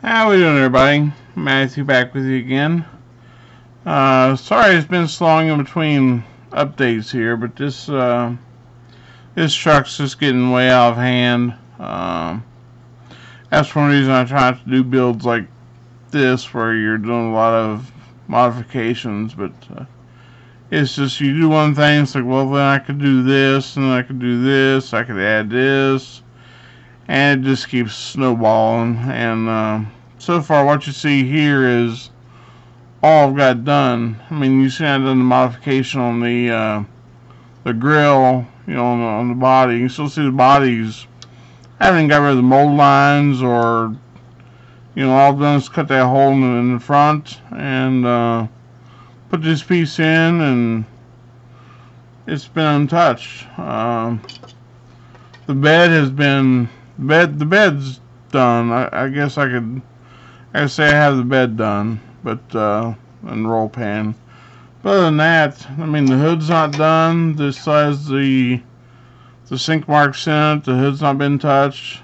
How we doing, everybody? Matthew back with you again. Sorry it's been so long in between updates here, but this truck's just getting way out of hand. That's one reason I try to do builds like this, where you're doing a lot of modifications. But it's just you do one thing, it's like, well, then I could do this, and I could do this, I could add this, and it just keeps snowballing. And so far, what you see here is all I've got done. I mean, you see I've done the modification on the grill, on the body. You still see the bodies. I haven't got rid of the mold lines, or all I've done is cut that hole in the front and put this piece in, and it's been untouched. The bed has been the bed's done. I guess I say I have the bed done, but and roll pan. But other than that, I mean, the hood's not done. This has the sink marks in it. The hood's not been touched.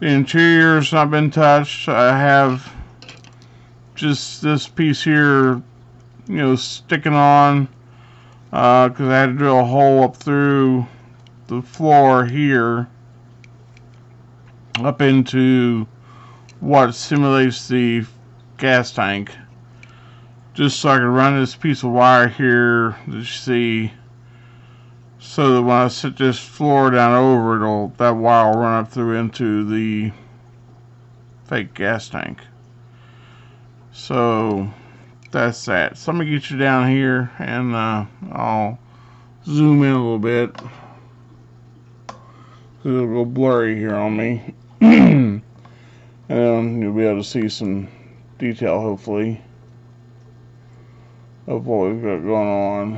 The interior's not been touched. I have just this piece here, sticking on, because I had to drill a hole up through the floor here, up into what simulates the gas tank, just so I can run this piece of wire here that you see, so that when I sit this floor down over it, that wire will run up through into the fake gas tank. So that's that. So I'm gonna get you down here, and I'll zoom in a little bit, because it'll go blurry here on me. And then you'll be able to see some detail, hopefully, of what we've got going on.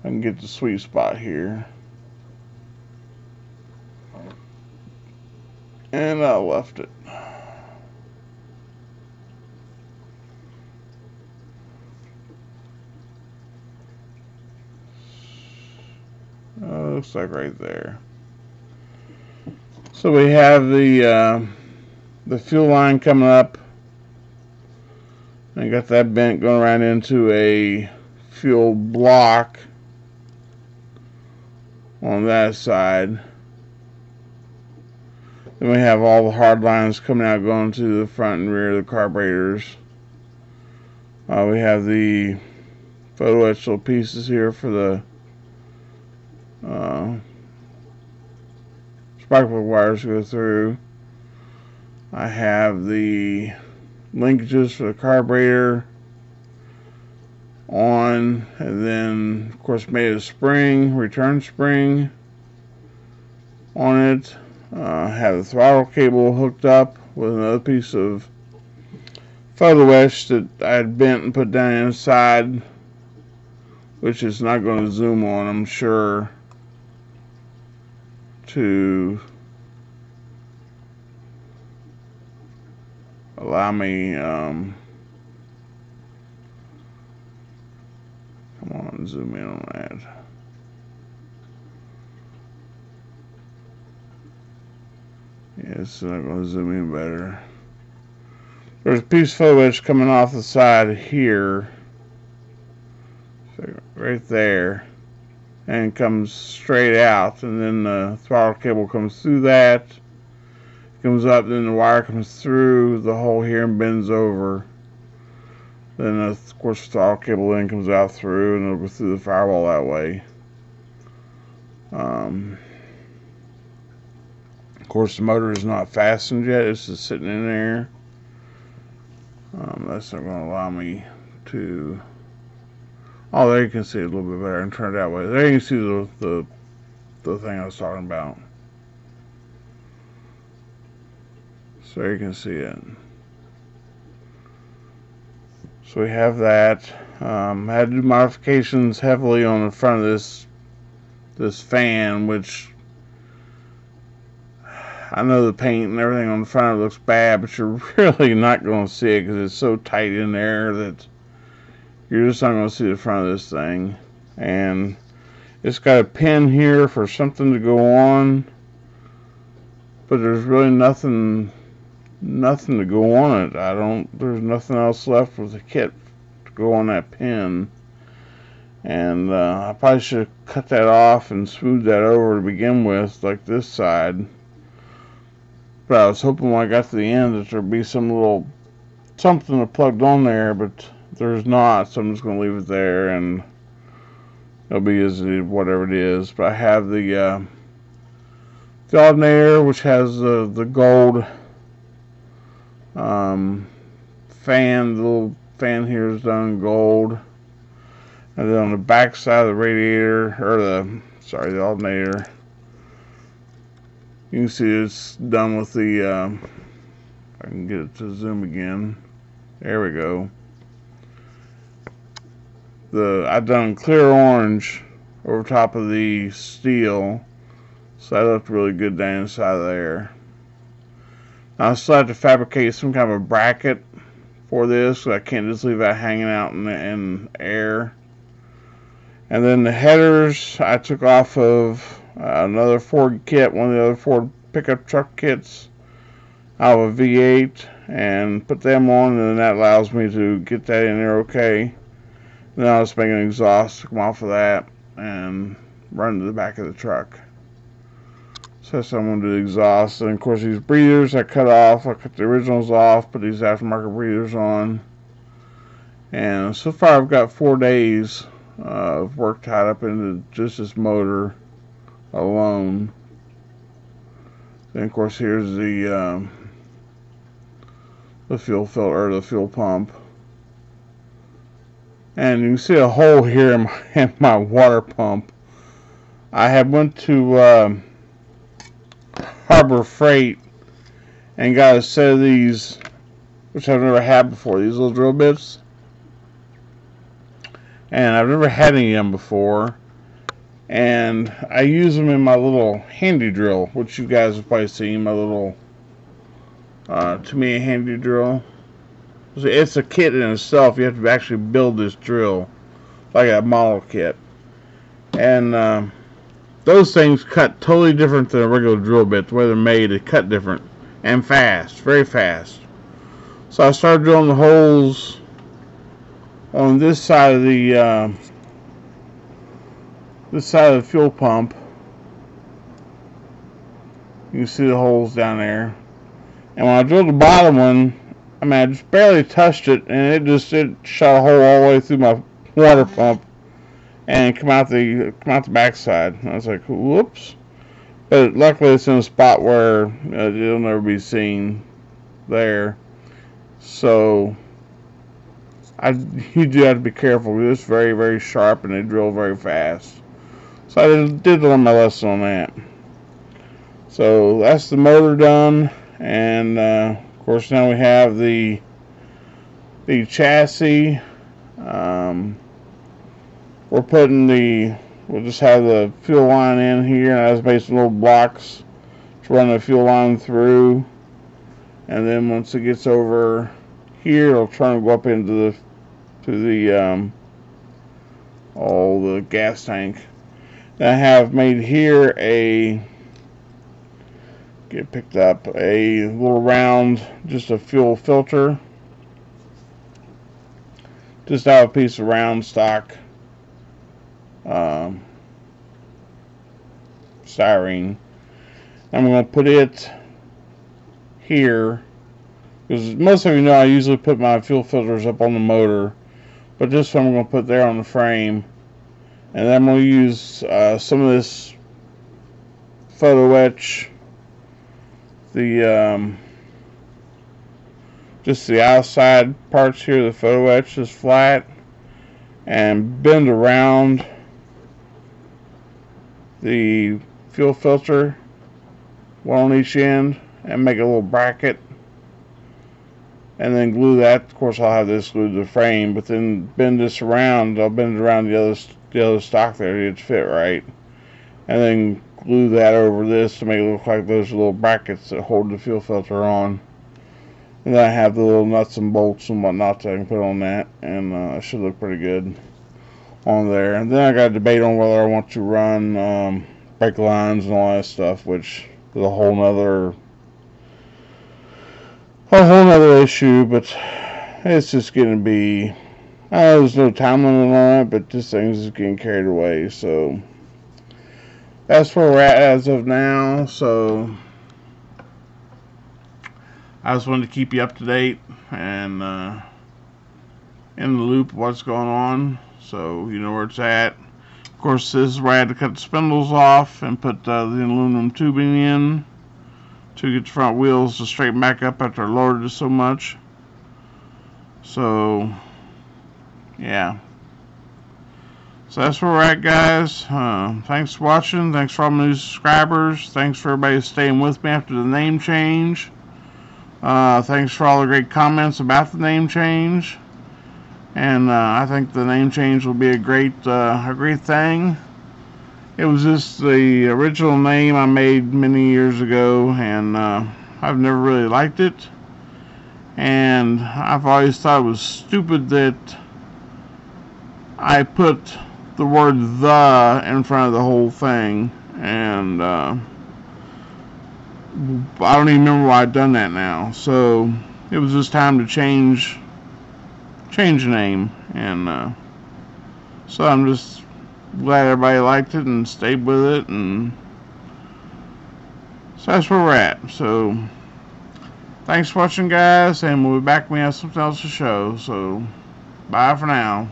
I can get the sweet spot here. And I left it. Looks like right there. So we have the fuel line coming up. I got that bent going around into a fuel block on that side. Then we have all the hard lines coming out, going to the front and rear of the carburetors. We have the photo etched little pieces here for the spark plug wires to go through. I have the linkages for the carburetor on, and then of course made a spring, return spring on it. Have the throttle cable hooked up with another piece of photo etch that I had bent and put down inside, which is not going to zoom on, I'm sure, to allow me, come on, zoom in on that. Yeah, it's not going to zoom in better. There's a piece of photo etch coming off the side here, so right there, and comes straight out, and then the throttle cable comes through that, comes up, then the wire comes through the hole here and bends over. Then of course the throttle cable then comes out through, and it'll go through the firewall that way. Of course the motor is not fastened yet, it's just sitting in there. That's not going to allow me to... Oh, there you can see it a little bit better and turn it that way. There you can see the thing I was talking about. So there you can see it. So we have that. I had to do modifications heavily on the front of this fan, which I know the paint and everything on the front of it looks bad, but you're really not going to see it because it's so tight in there that you're just not going to see the front of this thing. And it's got a pin here for something to go on, but there's really nothing nothing to go on it. There's nothing else left with the kit to go on that pin. And I probably should have cut that off and smoothed that over to begin with, like this side. But I was hoping when I got to the end that there'd be some little something plugged on there, but there's not, so I'm just going to leave it there, and it'll be as whatever it is. But I have the alternator, which has the gold fan. The little fan here is done in gold. And then on the back side of the radiator, or the alternator, you can see it's done with the, I can get it to zoom again. There we go. I've done clear orange over top of the steel, so that looked really good down inside of there. Now I still have to fabricate some kind of a bracket for this, so I can't just leave that hanging out in air. And then the headers I took off of another Ford kit, one of the other Ford pickup truck kits out of a V8, and put them on, and then that allows me to get that in there okay. And then I'll just make an exhaust, come off of that, and run to the back of the truck. So that's how I'm going to do the exhaust. And of course these breathers I cut off. I cut the originals off, put these aftermarket breathers on. And so far I've got 4 days of work tied up into just this motor alone. Then of course here's the fuel filter, or the fuel pump. And you can see a hole here in my water pump. I had went to Harbor Freight and got a set of these, which I've never had before, these little drill bits. And I've never had any of them before. And I use them in my little handy drill, which you guys have probably seen, my little Tamiya handy drill. It's a kit in itself. You have to actually build this drill, like a model kit. And those things cut totally different than a regular drill bit. The way they're made, they cut different and fast, very fast. So I started drilling the holes on this side of the fuel pump. You can see the holes down there. And when I drilled the bottom one, I mean, I just barely touched it, and it shot a hole all the way through my water pump and come out the backside. And I was like, whoops. But luckily it's in a spot where it'll never be seen there. So you do have to be careful. It's very, very sharp, and they drill very fast. So I did learn my lesson on that. So that's the motor done, and of course now we have the chassis. We'll just have the fuel line in here, and I just made some little blocks to run the fuel line through. And then once it gets over here, it'll turn and go up into the gas tank. Then I have made here a little round, just a fuel filter, just out of a piece of round stock styrene. I'm going to put it here, because most of you know I usually put my fuel filters up on the motor, but this one I'm going to put there on the frame. And then I'm going to use some of this photo etch, just the outside parts here, the photo etch is flat, and bend around the fuel filter, one on each end, and make a little bracket, and then glue that. Of course I'll have this glued to the frame, but then bend this around. I'll bend it around the other stock there to fit right, and then glue that over this to make it look like those little brackets that hold the fuel filter on. And then I have the little nuts and bolts and whatnot that I can put on that, and it should look pretty good on there. And then I got to debate on whether I want to run brake lines and all that stuff, which is a whole nother a whole nother issue, but it's just going to be, I know there's no time limit on it, but this thing's just getting carried away, so that's where we're at as of now. So I just wanted to keep you up to date and in the loop of what's going on, so you know where it's at. Of course, this is where I had to cut the spindles off and put the aluminum tubing in to get the front wheels to straighten back up after I lowered it so much. So yeah, so that's where we're at, guys. Thanks for watching. Thanks for all my new subscribers. Thanks for everybody staying with me after the name change. Thanks for all the great comments about the name change. And I think the name change will be a great thing. It was just the original name I made many years ago, and I've never really liked it. And I've always thought it was stupid that I put the word "the" in front of the whole thing, and I don't even remember why I'd done that now. So it was just time to change the name, and so I'm just glad everybody liked it and stayed with it, and so that's where we're at. So thanks for watching, guys, and we'll be back when we have something else to show. So bye for now.